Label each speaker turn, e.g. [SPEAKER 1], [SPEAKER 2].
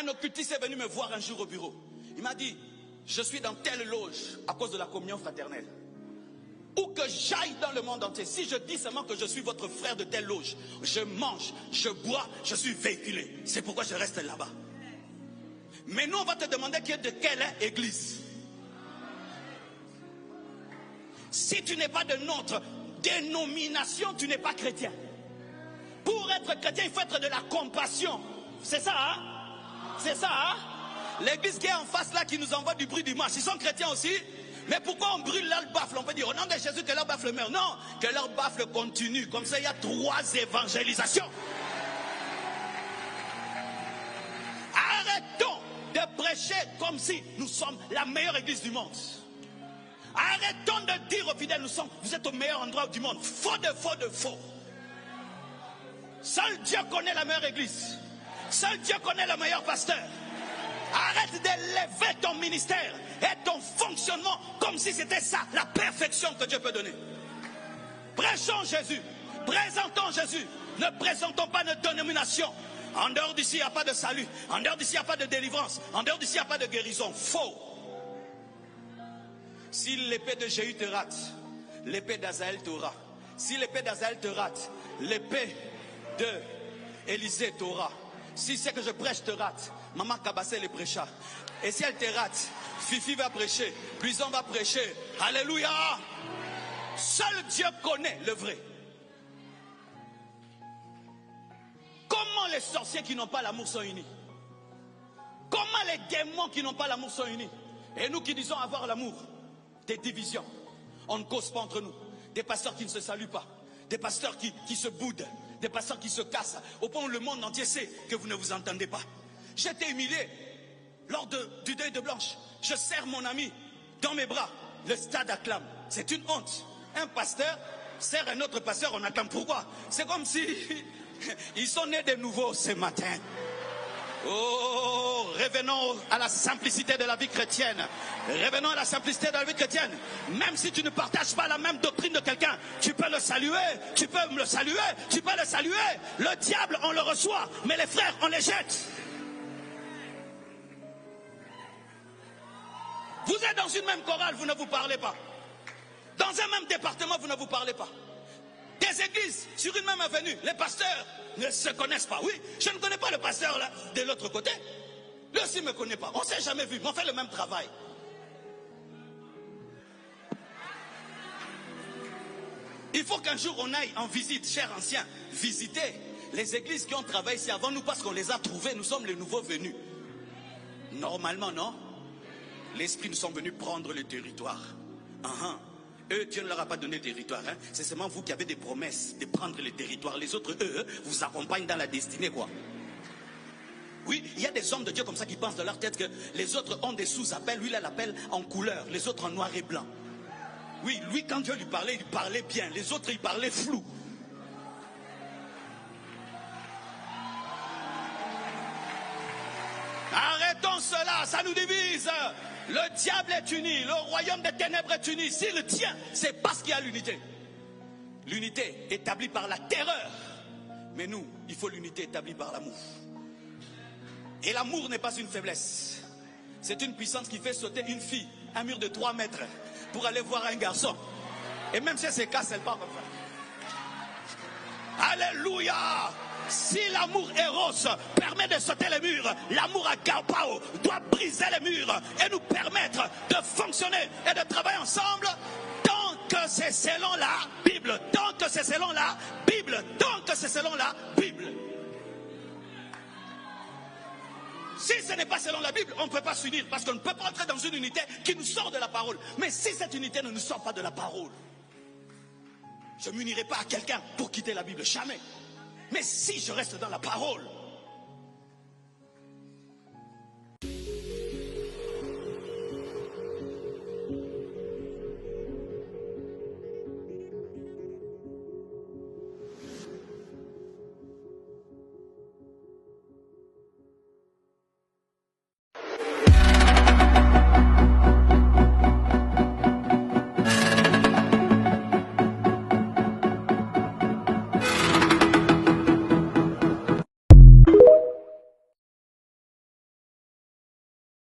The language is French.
[SPEAKER 1] Un occultiste est venu me voir un jour au bureau. Il m'a dit, je suis dans telle loge à cause de la communion fraternelle. Où que j'aille dans le monde entier, si je dis seulement que je suis votre frère de telle loge, je mange, je bois, je suis véhiculé. C'est pourquoi je reste là-bas. Mais nous, on va te demander qui est de quelle église. Si tu n'es pas de notre dénomination, tu n'es pas chrétien. Pour être chrétien, il faut être de la compassion. C'est ça, hein? C'est ça, hein? L'église qui est en face là, qui nous envoie du bruit dimanche, ils sont chrétiens aussi. Mais pourquoi on brûle leur baffle? On peut dire au nom de Jésus que leur baffle meurt. Non, que leur baffle continue. Comme ça, il y a 3 évangélisations. Arrêtons de prêcher comme si nous sommes la meilleure église du monde. Arrêtons de dire aux fidèles, vous êtes au meilleur endroit du monde. Faux de faux de faux. Seul Dieu connaît la meilleure église. Seul Dieu connaît le meilleur pasteur. Arrête d'élever ton ministère et ton fonctionnement comme si c'était ça, la perfection que Dieu peut donner. Prêchons Jésus, présentons Jésus, ne présentons pas notre dénomination. En dehors d'ici, il n'y a pas de salut. En dehors d'ici, il n'y a pas de délivrance. En dehors d'ici, il n'y a pas de guérison. Faux. Si l'épée de Jéhu te rate, l'épée d'Azaël t'aura. Si l'épée d'Azaël te rate, l'épée de Élisée t'aura. Si c'est que je prêche te rate, Maman Kabassé les prêcha. Et si elle te rate, Fifi va prêcher, Luison va prêcher. Alléluia. Seul Dieu connaît le vrai. Comment les sorciers qui n'ont pas l'amour sont unis? Comment les démons qui n'ont pas l'amour sont unis? Et nous qui disons avoir l'amour, des divisions. On ne cause pas entre nous. Des pasteurs qui ne se saluent pas. Des pasteurs qui se boudent. Des pasteurs qui se cassent. Au point où le monde entier sait que vous ne vous entendez pas. J'étais humilié lors du deuil de Blanche. Je serre mon ami dans mes bras. Le stade acclame. C'est une honte. Un pasteur serre un autre pasteur, on acclame. Pourquoi? C'est comme si ils sont nés de nouveau ce matin. Oh, revenons à la simplicité de la vie chrétienne. Revenons à la simplicité de la vie chrétienne. Même si tu ne partages pas la même doctrine de quelqu'un, tu peux le saluer, tu peux me le saluer, tu peux le saluer. Le diable, on le reçoit, mais les frères, on les jette. Vous êtes dans une même chorale, vous ne vous parlez pas. Dans un même département, vous ne vous parlez pas. Des églises sur une même avenue, les pasteurs ne se connaissent pas. Oui, je ne connais pas le pasteur là, de l'autre côté. Lui aussi ne me connaît pas. On ne s'est jamais vu, mais on fait le même travail. Il faut qu'un jour on aille en visite, chers anciens, visiter les églises qui ont travaillé ici avant nous parce qu'on les a trouvées. Nous sommes les nouveaux venus. Normalement, non? L'esprit nous sommes venus prendre le territoire. Eux, Dieu ne leur a pas donné le territoire. Hein. C'est seulement vous qui avez des promesses de prendre le territoire. Les autres, eux, vous accompagnent dans la destinée, quoi. Oui, il y a des hommes de Dieu comme ça qui pensent dans leur tête que les autres ont des sous-appels. Lui, il a l'appel en couleur, les autres en noir et blanc. Oui, lui, quand Dieu lui parlait, il parlait bien. Les autres, il parlait flou. Arrêtons cela, ça nous divise. Le diable est uni, le royaume des ténèbres est uni. S'il tient, c'est parce qu'il y a l'unité. L'unité établie par la terreur. Mais nous, il faut l'unité établie par l'amour. Et l'amour n'est pas une faiblesse. C'est une puissance qui fait sauter une fille, un mur de 3 mètres, pour aller voir un garçon. Et même si elle se casse, elle part comme ça. Alléluia! Si l'amour Eros permet de sauter les murs, l'amour Agapao doit briser les murs et nous permettre de fonctionner et de travailler ensemble tant que c'est selon la Bible, tant que c'est selon la Bible, tant que c'est selon la Bible. Si ce n'est pas selon la Bible, on ne peut pas s'unir parce qu'on ne peut pas entrer dans une unité qui nous sort de la parole. Mais si cette unité ne nous sort pas de la parole, je ne m'unirai pas à quelqu'un pour quitter la Bible, jamais. Mais si je reste dans la parole,